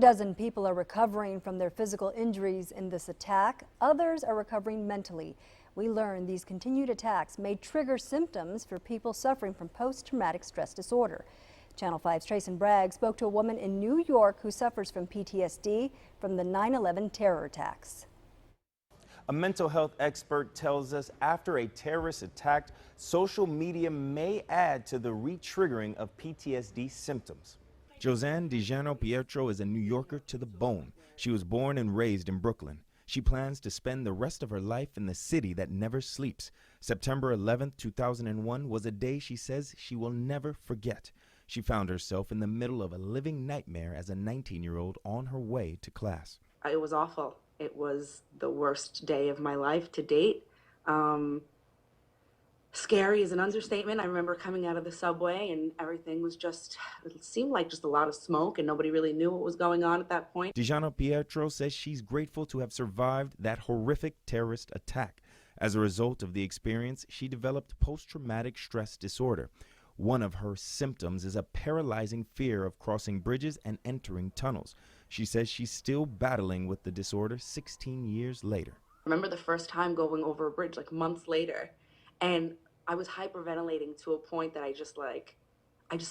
dozen people are recovering from their physical injuries in this attack. Others are recovering mentally. We learned these continued attacks may trigger symptoms for people suffering from post-traumatic stress disorder. Channel 5's Tracy Bragg spoke to a woman in New York who suffers from PTSD from the 9/11 terror attacks. A mental health expert tells us after a terrorist attack, social media may add to the re-triggering of PTSD symptoms. Josanne DiGiano Pietro is a New Yorker to the bone. She was born and raised in Brooklyn. She plans to spend the rest of her life in the city that never sleeps. September 11, 2001 was a day she says she will never forget. She found herself in the middle of a living nightmare as a 19-year-old on her way to class. It was awful. It was the worst day of my life to date. Scary is an understatement. I remember coming out of the subway and everything was just, it seemed like just a lot of smoke and nobody really knew what was going on at that point. DiGiano Pietro says she's grateful to have survived that horrific terrorist attack. As a result of the experience, she developed post-traumatic stress disorder. One of her symptoms is a paralyzing fear of crossing bridges and entering tunnels. She says she's still battling with the disorder 16 years later. I remember the first time going over a bridge, like months later, and I was hyperventilating to a point that I just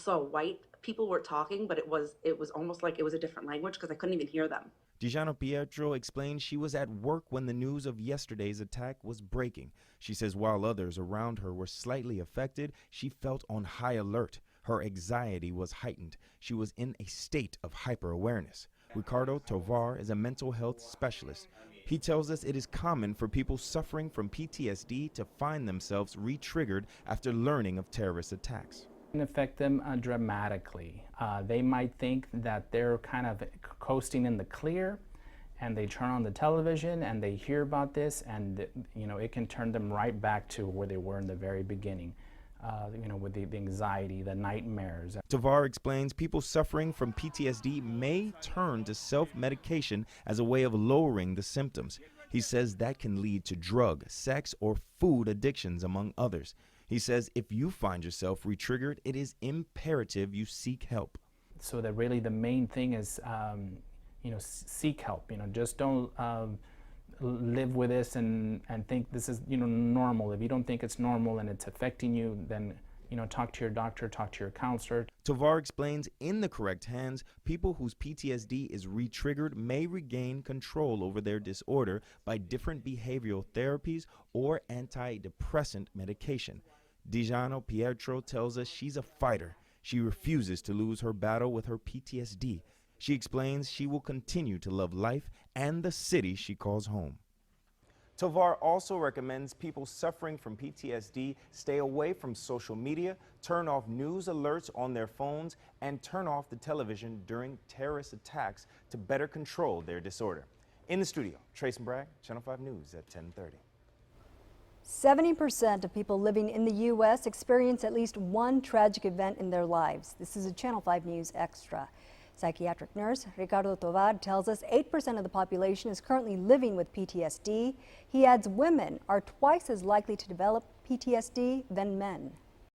saw white. People were talking, but it was almost like it was a different language because I couldn't even hear them. DiGiano Pietro explained she was at work when the news of yesterday's attack was breaking. She says while others around her were slightly affected, she felt on high alert. Her anxiety was heightened. She was in a state of hyper-awareness. Ricardo Tovar is a mental health specialist. He tells us it is common for people suffering from PTSD to find themselves re-triggered after learning of terrorist attacks. It can affect them dramatically. They might think that they're kind of coasting in the clear, and they turn on the television and they hear about this, and it can turn them right back to where they were in the very beginning. With the anxiety, the nightmares. Tovar explains people suffering from PTSD may turn to self-medication as a way of lowering the symptoms. He says that can lead to drug, sex, or food addictions, among others. He says if you find yourself re-triggered, it is imperative you seek help. So that really the main thing is, seek help. Just don't live with this and think this is normal. If you don't think it's normal and it's affecting you, then talk to your doctor, talk to your counselor. Tovar explains in the correct hands, people whose PTSD is re-triggered may regain control over their disorder by different behavioral therapies or antidepressant medication. DiGiano Pietro tells us she's a fighter. She refuses to lose her battle with her PTSD. She explains she will continue to love life and the city she calls home. Tovar also recommends people suffering from PTSD stay away from social media, turn off news alerts on their phones, and turn off the television during terrorist attacks to better control their disorder. In the studio, Tracy Bragg, Channel 5 News at 10:30. 70% of people living in the U.S. experience at least one tragic event in their lives. This is a Channel 5 News Extra. Psychiatric nurse Ricardo Tovar tells us 8% of the population is currently living with PTSD. He adds women are twice as likely to develop PTSD than men.